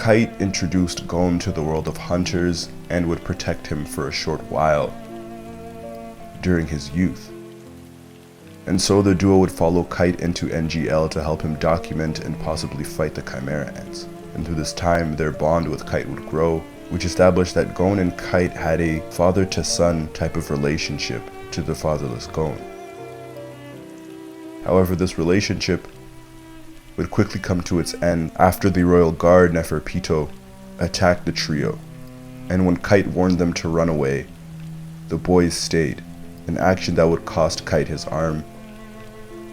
Kite introduced Gon to the world of hunters and would protect him for a short while during his youth. And so the duo would follow Kite into NGL to help him document and possibly fight the Chimera Ants. And through this time, their bond with Kite would grow, which established that Gon and Kite had a father-to-son type of relationship to the fatherless Gon. However, this relationship would quickly come to its end after the royal guard Neferpitou attacked the trio, and when Kite warned them to run away, the boys stayed, an action that would cost Kite his arm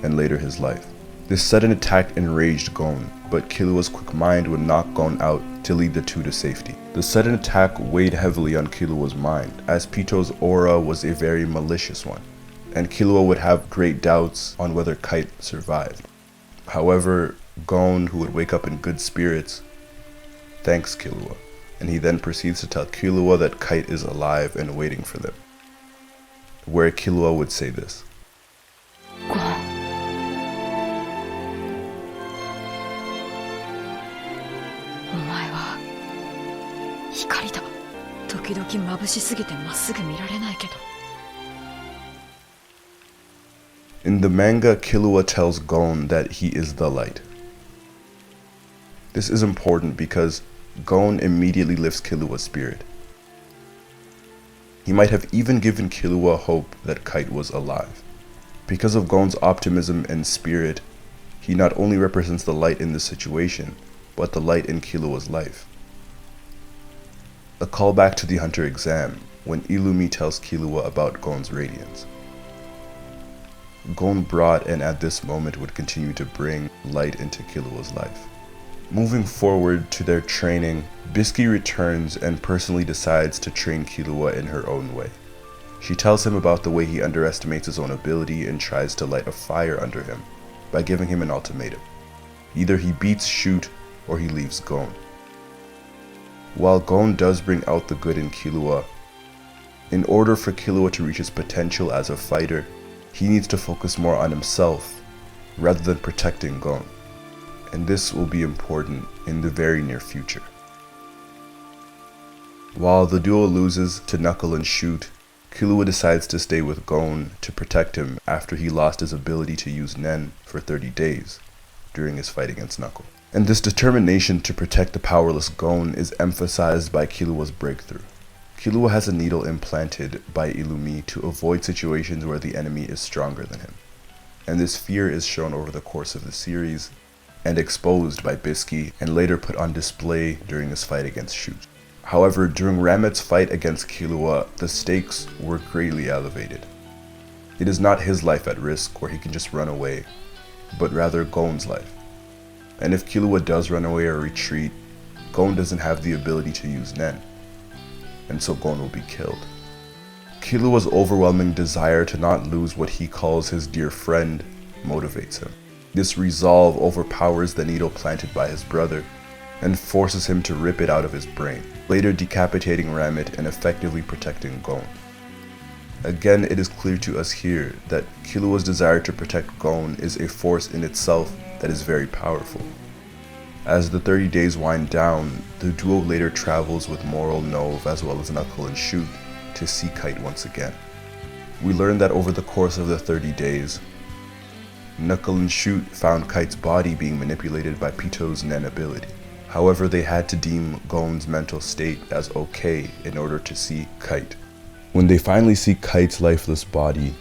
and later his life. This sudden attack enraged Gon, but Killua's quick mind would knock Gon out to lead the two to safety. The sudden attack weighed heavily on Killua's mind, as Pitou's aura was a very malicious one, and Killua would have great doubts on whether Kite survived. However, Gon, who would wake up in good spirits, thanks Killua, and he then proceeds to tell Killua that Kite is alive and waiting for them, where Killua would say this. Gon. 光だ。時々眩しすぎてまっすぐ見られないけど。 In the manga, Killua tells Gon that he is the light. This is important because Gon immediately lifts Killua's spirit. He might have even given Killua hope that Kite was alive. Because of Gon's optimism and spirit, he not only represents the light in this situation, but the light in Killua's life. A callback to the Hunter exam, when Illumi tells Killua about Gon's radiance. Gon brought and at this moment would continue to bring light into Killua's life. Moving forward to their training, Bisky returns and personally decides to train Killua in her own way. She tells him about the way he underestimates his own ability and tries to light a fire under him by giving him an ultimatum. Either he beats Shoot or he leaves Gon. While Gon does bring out the good in Killua, in order for Killua to reach his potential as a fighter, he needs to focus more on himself rather than protecting Gon, and this will be important in the very near future. While the duo loses to Knuckle and Shoot, Killua decides to stay with Gon to protect him after he lost his ability to use Nen for 30 days during his fight against Knuckle. And this determination to protect the powerless Gon is emphasized by Killua's breakthrough. Killua has a needle implanted by Illumi to avoid situations where the enemy is stronger than him. And this fear is shown over the course of the series and exposed by Bisky and later put on display during his fight against Shoot. However, during Ramet's fight against Killua, the stakes were greatly elevated. It is not his life at risk where he can just run away, but rather Gon's life. And if Killua does run away or retreat, Gon doesn't have the ability to use Nen, and so Gon will be killed. Killua's overwhelming desire to not lose what he calls his dear friend motivates him. This resolve overpowers the needle planted by his brother and forces him to rip it out of his brain, later decapitating Ramet and effectively protecting Gon. Again, it is clear to us here that Killua's desire to protect Gon is a force in itself that is very powerful. As the 30 days wind down, the duo later travels with Moral, Nove, as well as Knuckle and Shoot to see Kite once again. We learn that over the course of the 30 days, Knuckle and Shoot found Kite's body being manipulated by Pitou's Nen ability. However, they had to deem Gon's mental state as okay in order to see Kite. When they finally see Kite's lifeless body,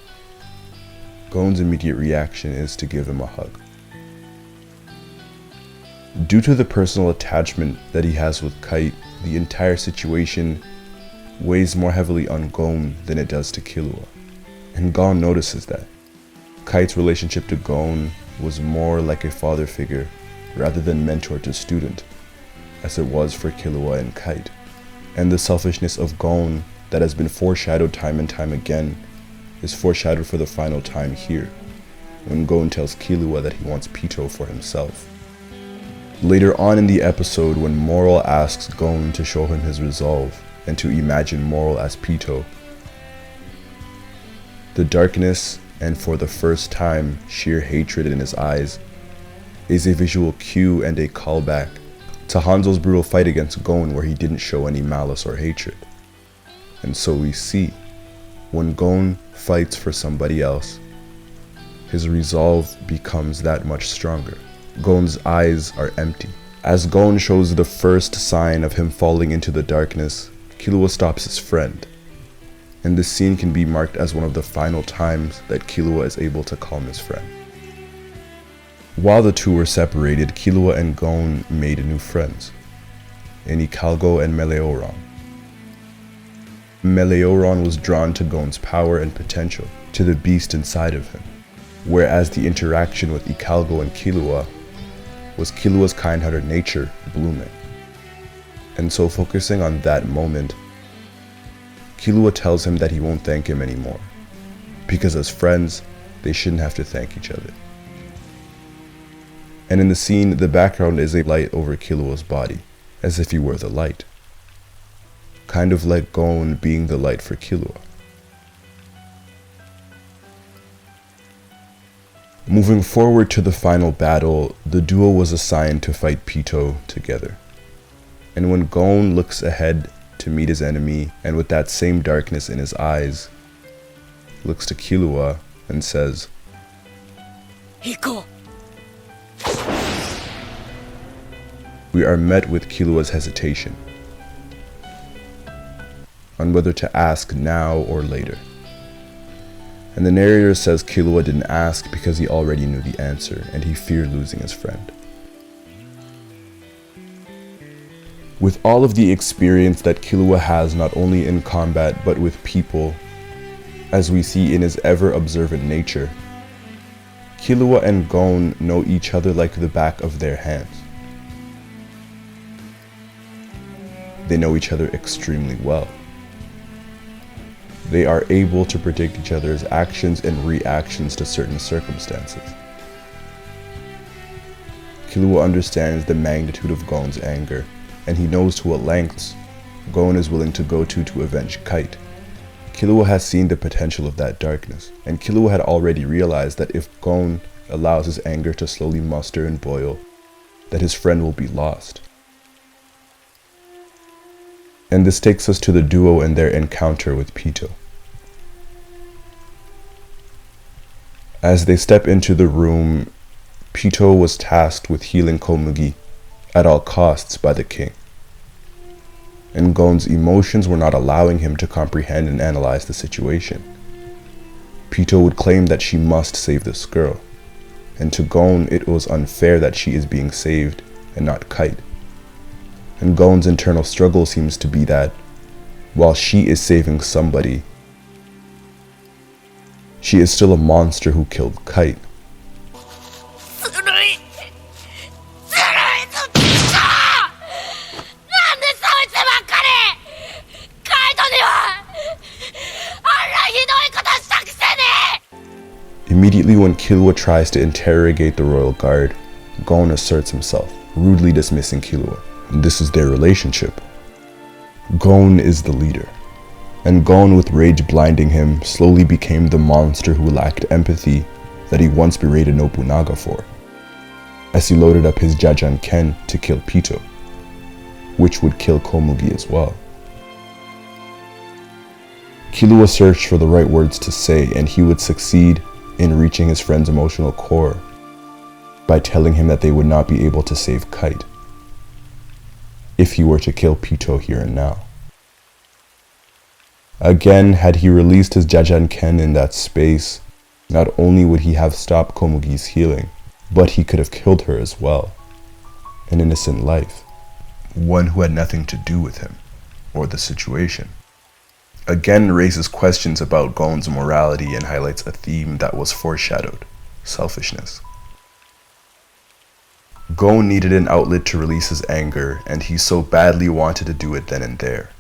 Gon's immediate reaction is to give him a hug. Due to the personal attachment that he has with Kite, the entire situation weighs more heavily on Gon than it does to Killua, and Gon notices that. Kite's relationship to Gon was more like a father figure rather than mentor to student, as it was for Killua and Kite, and the selfishness of Gon that has been foreshadowed time and time again is foreshadowed for the final time here, when Gon tells Killua that he wants Pitou for himself. Later on in the episode, when Moral asks Gon to show him his resolve and to imagine Moral as Pitou, the darkness and for the first time sheer hatred in his eyes is a visual cue and a callback to Hanzo's brutal fight against Gon where he didn't show any malice or hatred. And so we see, when Gon fights for somebody else, his resolve becomes that much stronger. Gon's eyes are empty. As Gon shows the first sign of him falling into the darkness, Killua stops his friend. And this scene can be marked as one of the final times that Killua is able to calm his friend. While the two were separated, Killua and Gon made new friends, in Icalgo and Meleoron. Meleoron was drawn to Gon's power and potential, to the beast inside of him, whereas the interaction with Icalgo and Killua was Killua's kind-hearted nature blooming. And so focusing on that moment, Killua tells him that he won't thank him anymore, because as friends, they shouldn't have to thank each other. And in the scene, the background is a light over Killua's body, as if he were the light. Kind of like Gon being the light for Killua. Moving forward to the final battle, the duo was assigned to fight Pitou together. And when Gon looks ahead to meet his enemy, and with that same darkness in his eyes, looks to Killua and says, Iko. we are met with Killua's hesitation on whether to ask now or later. And the narrator says Killua didn't ask because he already knew the answer and he feared losing his friend. With all of the experience that Killua has not only in combat but with people, as we see in his ever-observant nature, Killua and Gon know each other like the back of their hands. They know each other extremely well. They are able to predict each other's actions and reactions to certain circumstances. Killua understands the magnitude of Gon's anger, and he knows to what lengths Gon is willing to go to avenge Kite. Killua has seen the potential of that darkness, and Killua had already realized that if Gon allows his anger to slowly muster and boil, that his friend will be lost. And this takes us to the duo and their encounter with Pitou. As they step into the room, Pitou was tasked with healing Komugi at all costs by the king. And Gon's emotions were not allowing him to comprehend and analyze the situation. Pitou would claim that she must save this girl, and to Gon it was unfair that she is being saved and not Kite. And Gon's internal struggle seems to be that, while she is saving somebody, she is still a monster who killed Kite. Immediately when Killua tries to interrogate the royal guard, Gon asserts himself, rudely dismissing Killua. And this is their relationship. Gon is the leader, and Gon, with rage blinding him, slowly became the monster who lacked empathy that he once berated Nobunaga for, as he loaded up his Jajanken to kill Pitou, which would kill Komugi as well. Killua searched for the right words to say, and he would succeed in reaching his friend's emotional core by telling him that they would not be able to save Kite if he were to kill Pitou here and now. Again, had he released his Jajanken in that space, not only would he have stopped Komugi's healing, but he could have killed her as well. An innocent life. One who had nothing to do with him, or the situation. Again raises questions about Gon's morality and highlights a theme that was foreshadowed: selfishness. Gon needed an outlet to release his anger, and he so badly wanted to do it then and there,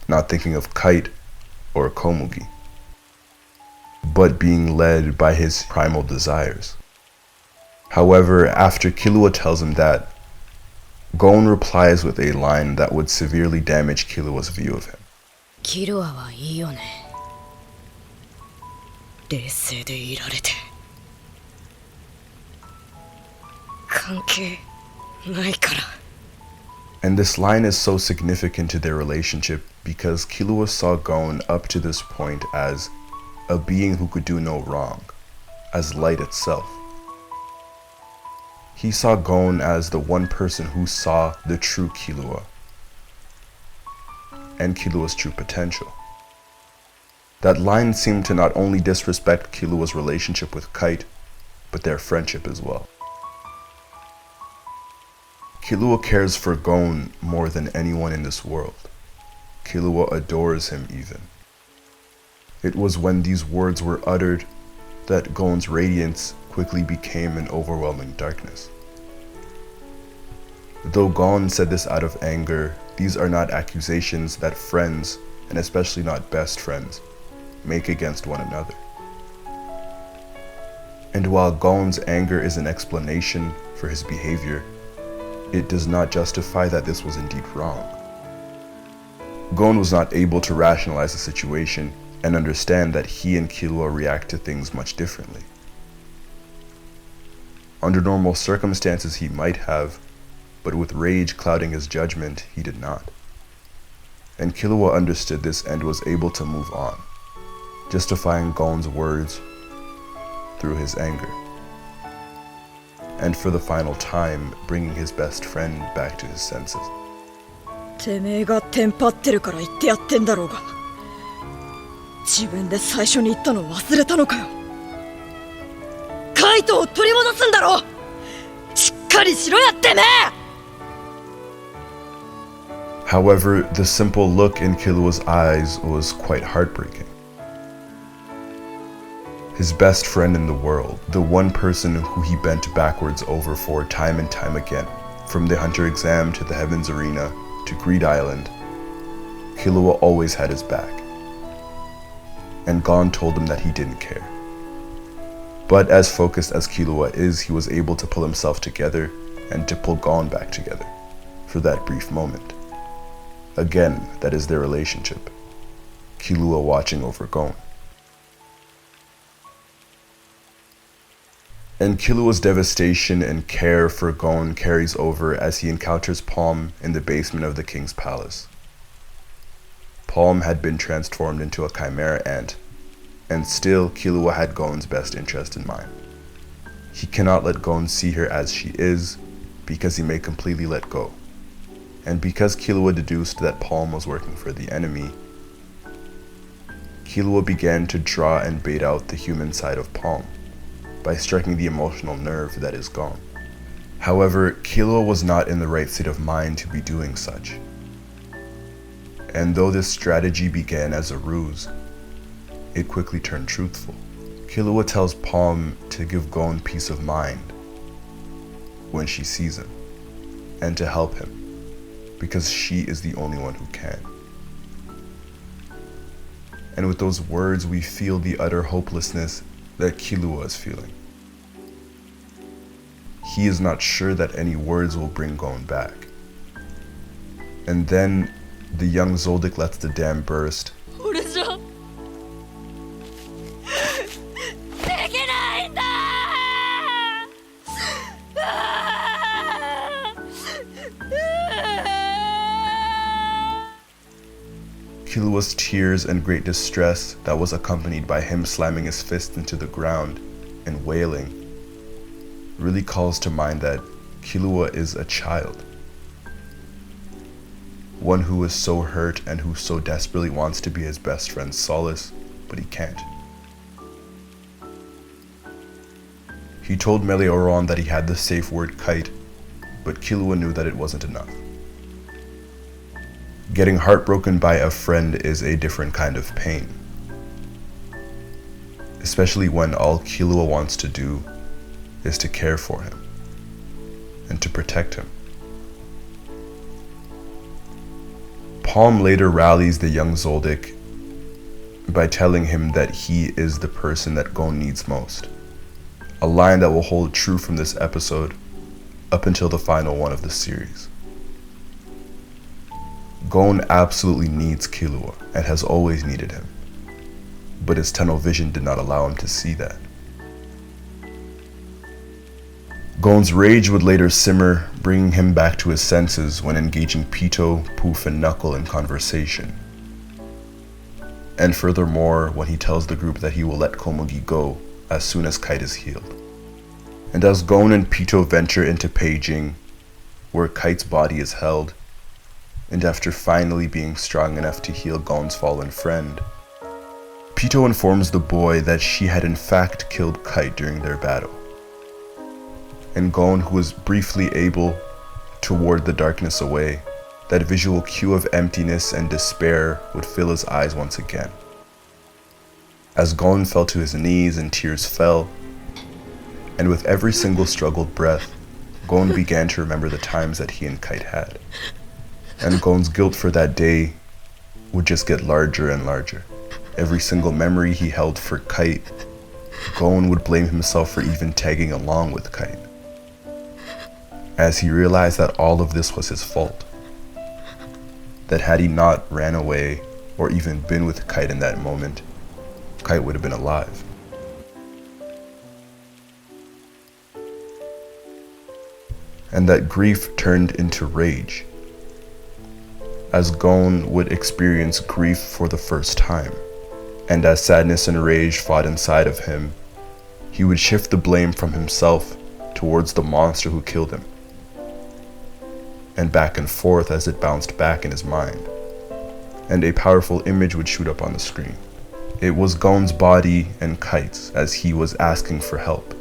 not thinking of Kite or Komugi, but being led by his primal desires. However, after Killua tells him that, Gon replies with a line that would severely damage Killua's view of him. Killua wa ii yo ne. Reisei de irarete. Kankei nai kara. And this line is so significant to their relationship because Killua saw Gon up to this point as a being who could do no wrong, as light itself. He saw Gon as the one person who saw the true Killua and Killua's true potential. That line seemed to not only disrespect Killua's relationship with Kite, but their friendship as well. Killua cares for Gon more than anyone in this world. Killua adores him even. It was when these words were uttered that Gon's radiance quickly became an overwhelming darkness. Though Gon said this out of anger, these are not accusations that friends, and especially not best friends, make against one another. And while Gon's anger is an explanation for his behavior, it does not justify that this was indeed wrong. Gon was not able to rationalize the situation and understand that he and Killua react to things much differently. Under normal circumstances he might have, but with rage clouding his judgment, he did not. And Killua understood this and was able to move on, justifying Gon's words through his anger, and for the final time, bringing his best friend back to his senses. てめえがテンパってるから言ってやってんだろうが、自分で最初に言ったの忘れたのかよ。カイトを取り戻すんだろ。しっかりしろやてめえ。However, the simple look in Killua's eyes was quite heartbreaking. His best friend in the world, the one person who he bent backwards over for time and time again, from the Hunter exam to the Heavens Arena to Greed Island, Killua always had his back. And Gon told him that he didn't care. But as focused as Killua is, he was able to pull himself together and to pull Gon back together for that brief moment. Again, that is their relationship. Killua watching over Gon. And Killua's devastation and care for Gon carries over as he encounters Palm in the basement of the king's palace. Palm had been transformed into a chimera ant, and still Killua had Gon's best interest in mind. He cannot let Gon see her as she is, because he may completely let go. And because Killua deduced that Palm was working for the enemy, Killua began to draw and bait out the human side of Palm by striking the emotional nerve that is Gon. However, Killua was not in the right state of mind to be doing such. And though this strategy began as a ruse, it quickly turned truthful. Killua tells Palm to give Gon peace of mind when she sees him, and to help him, because she is the only one who can. And with those words, we feel the utter hopelessness that Killua is feeling. He is not sure that any words will bring Gon back. And then the young Zoldyck lets the dam burst. Killua's tears and great distress that was accompanied by him slamming his fist into the ground and wailing really calls to mind that Killua is a child. One who is so hurt and who so desperately wants to be his best friend's solace, but he can't. He told Meleoron that he had the safe word Kite, but Killua knew that it wasn't enough. Getting heartbroken by a friend is a different kind of pain, especially when all Killua wants to do is to care for him and to protect him. Palm later rallies the young Zoldyck by telling him that he is the person that Gon needs most, a line that will hold true from this episode up until the final one of the series. Gon absolutely needs Killua and has always needed him, but his tunnel vision did not allow him to see that. Gon's rage would later simmer, bringing him back to his senses when engaging Pitou, Poof, and Knuckle in conversation. And furthermore, when he tells the group that he will let Komugi go as soon as Kite is healed. And as Gon and Pitou venture into Peijing, where Kite's body is held, and after finally being strong enough to heal Gon's fallen friend, Pitou informs the boy that she had in fact killed Kite during their battle. And Gon, who was briefly able to ward the darkness away, that visual cue of emptiness and despair would fill his eyes once again. As Gon fell to his knees and tears fell, and with every single struggled breath, Gon began to remember the times that he and Kite had. And Gon's guilt for that day would just get larger and larger. Every single memory he held for Kite, Gon would blame himself for even tagging along with Kite, as he realized that all of this was his fault. That had he not ran away or even been with Kite in that moment, Kite would have been alive. And that grief turned into rage, as Gon would experience grief for the first time. And as sadness and rage fought inside of him, he would shift the blame from himself towards the monster who killed him, and back and forth as it bounced back in his mind, and a powerful image would shoot up on the screen. It was Gon's body and Kite's as he was asking for help.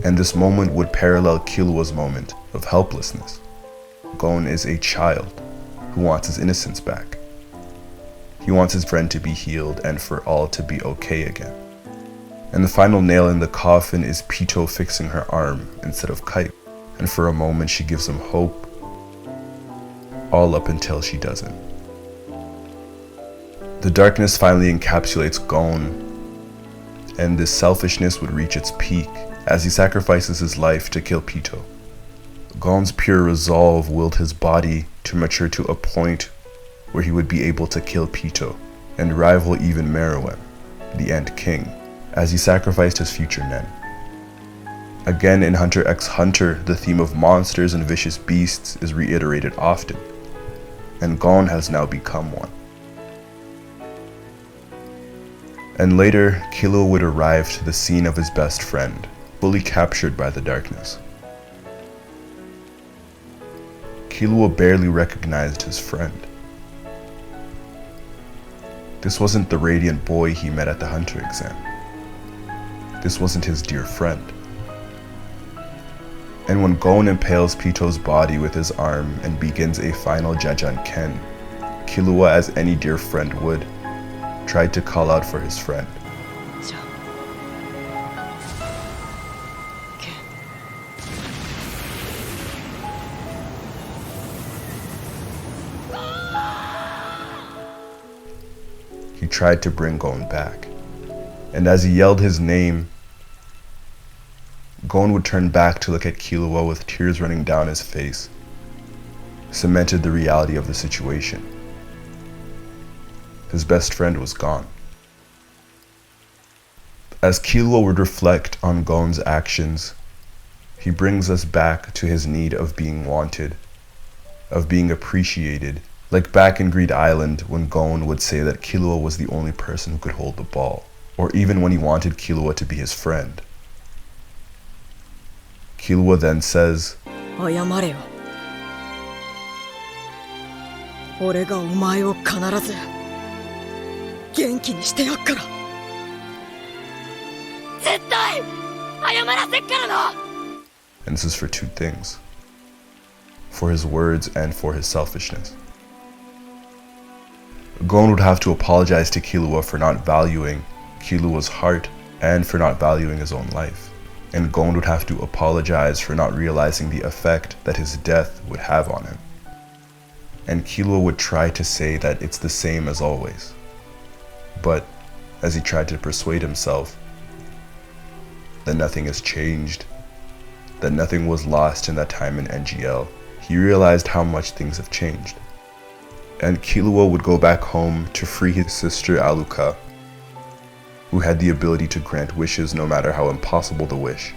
And this moment would parallel Killua's moment of helplessness. Gon is a child who wants his innocence back. He wants his friend to be healed and for all to be okay again. And the final nail in the coffin is Pitou fixing her arm instead of Kite. And for a moment she gives him hope, all up until she doesn't. The darkness finally encapsulates Gon, and this selfishness would reach its peak as he sacrifices his life to kill Pitou. Gon's pure resolve willed his body to mature to a point where he would be able to kill Pitou and rival even Meruem, the Ant King, as he sacrificed his future Nen. Again, in Hunter x Hunter, the theme of monsters and vicious beasts is reiterated often, and Gon has now become one. And later, Killua would arrive to the scene of his best friend, fully captured by the darkness. Killua barely recognized his friend. This wasn't the radiant boy he met at the Hunter exam. This wasn't his dear friend. And when Gon impales Pitou's body with his arm and begins a final Jajanken, Killua, as any dear friend would, tried to call out for his friend. He tried to bring Gon back, and as he yelled his name, Gon would turn back to look at Killua with tears running down his face, cemented the reality of the situation. His best friend was gone. As Killua would reflect on Gon's actions, he brings us back to his need of being wanted, of being appreciated, like back in Greed Island when Gon would say that Killua was the only person who could hold the ball, or even when he wanted Killua to be his friend. Killua then says, 謝れよ。俺がお前を必ず元気にしてやっから。絶対謝らせっからな。 And this is for two things: for his words and for his selfishness. Gon would have to apologize to Killua for not valuing Killua's heart and for not valuing his own life. And Gon would have to apologize for not realizing the effect that his death would have on him. And Killua would try to say that it's the same as always. But as he tried to persuade himself that nothing has changed, that nothing was lost in that time in NGL, he realized how much things have changed. And Killua would go back home to free his sister Aluka, who had the ability to grant wishes no matter how impossible the wish.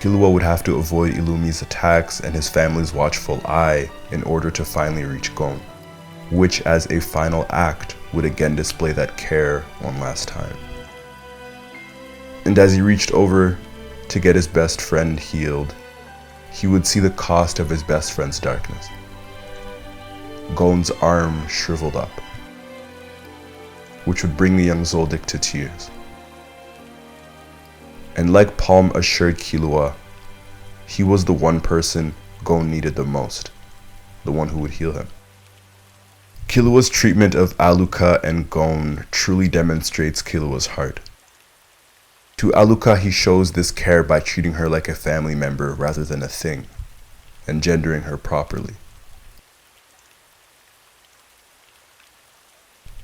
Killua would have to avoid Illumi's attacks and his family's watchful eye in order to finally reach Gon, which as a final act would again display that care one last time. And as he reached over to get his best friend healed, he would see the cost of his best friend's darkness. Gon's arm shriveled up, which would bring the young Zoldyck to tears. And like Palm assured Killua, he was the one person Gon needed the most, the one who would heal him. Killua's treatment of Alluka and Gon truly demonstrates Killua's heart. To Alluka, he shows this care by treating her like a family member rather than a thing, and gendering her properly.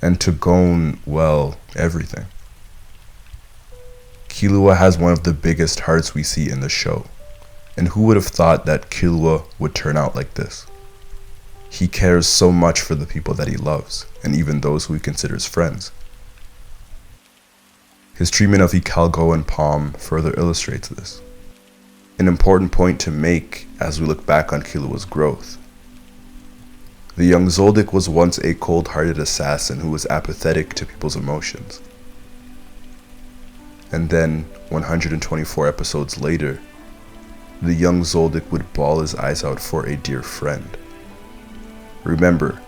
And to Gon, well, everything. Killua has one of the biggest hearts we see in the show, and who would have thought that Killua would turn out like this? He cares so much for the people that he loves, and even those who he considers friends. His treatment of Hikago and Palm further illustrates this. An important point to make as we look back on Killua's growth. The young Zoldyck was once a cold-hearted assassin who was apathetic to people's emotions. And then, 124 episodes later, the young Zoldyck would bawl his eyes out for a dear friend. Remember,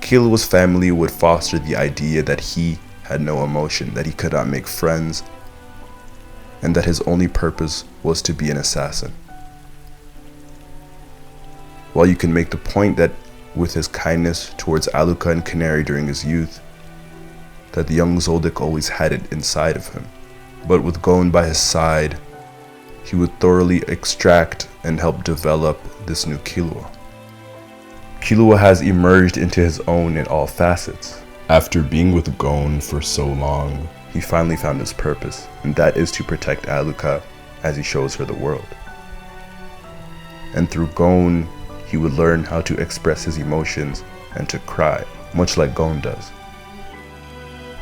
Killua's family would foster the idea that he had no emotion, that he could not make friends, and that his only purpose was to be an assassin. While you can make the point that with his kindness towards Alluka and Canary during his youth, that the young Zoldyck always had it inside of him. But with Gon by his side, he would thoroughly extract and help develop this new Killua. Killua has emerged into his own in all facets. After being with Gon for so long, he finally found his purpose, and that is to protect Alluka as he shows her the world. And through Gon, he would learn how to express his emotions and to cry, much like Gon does.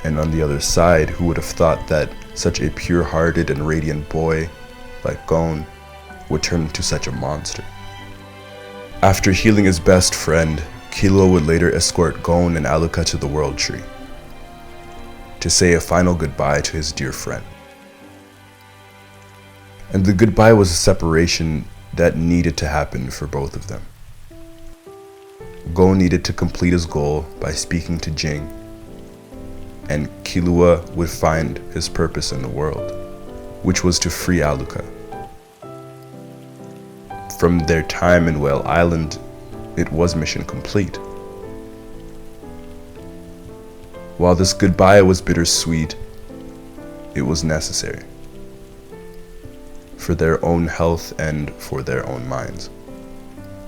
And on the other side, who would have thought that such a pure-hearted and radiant boy like Gon would turn into such a monster? After healing his best friend, Killua would later escort Gon and Alluka to the World Tree to say a final goodbye to his dear friend. And the goodbye was a separation that needed to happen for both of them. Gon needed to complete his goal by speaking to Jing, and Killua would find his purpose in the world, which was to free Alluka. From their time in Whale Island, it was mission complete. While this goodbye was bittersweet, it was necessary for their own health and for their own minds.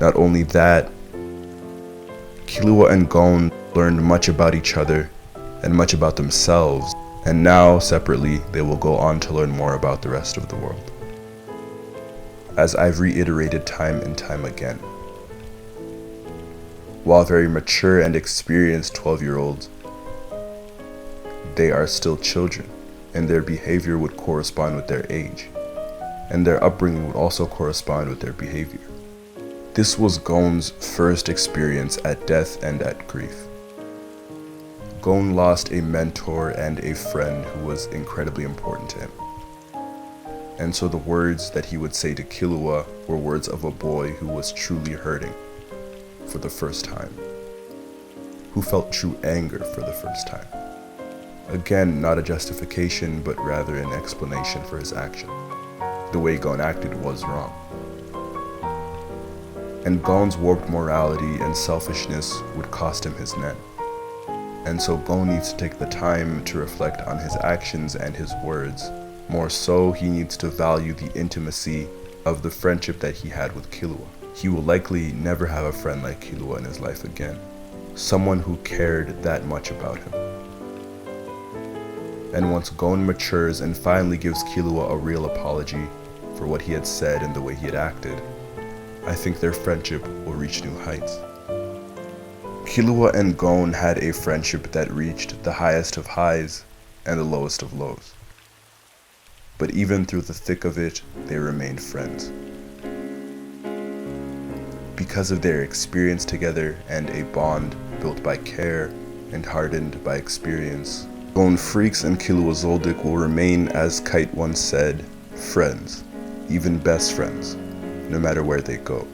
Not only that, Killua and Gon learned much about each other and much about themselves, and now, separately, they will go on to learn more about the rest of the world. As I've reiterated time and time again, while very mature and experienced 12-year-olds, they are still children, and their behavior would correspond with their age, and their upbringing would also correspond with their behavior. This was Gon's first experience at death and at grief. Gon lost a mentor and a friend who was incredibly important to him. And so the words that he would say to Killua were words of a boy who was truly hurting for the first time, who felt true anger for the first time. Again, not a justification, but rather an explanation for his action. The way Gon acted was wrong. And Gon's warped morality and selfishness would cost him his nen. And so Gon needs to take the time to reflect on his actions and his words. More so, he needs to value the intimacy of the friendship that he had with Killua. He will likely never have a friend like Killua in his life again. Someone who cared that much about him. And once Gon matures and finally gives Killua a real apology for what he had said and the way he had acted, I think their friendship will reach new heights. Killua and Gon had a friendship that reached the highest of highs and the lowest of lows. But even through the thick of it, they remained friends. Because of their experience together and a bond built by care and hardened by experience, Gon Freaks and Killua Zoldyck will remain, as Kite once said, friends, even best friends, no matter where they go.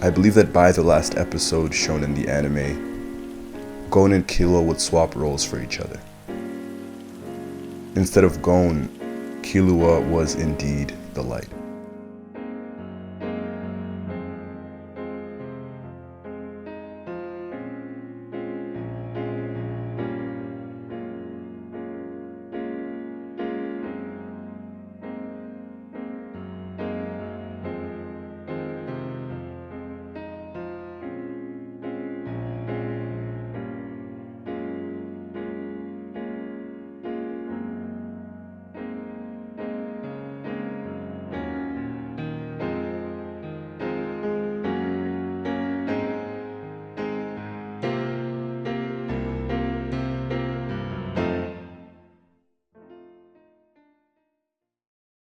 I believe that by the last episode shown in the anime, Gon and Killua would swap roles for each other. Instead of Gon, Killua was indeed the light.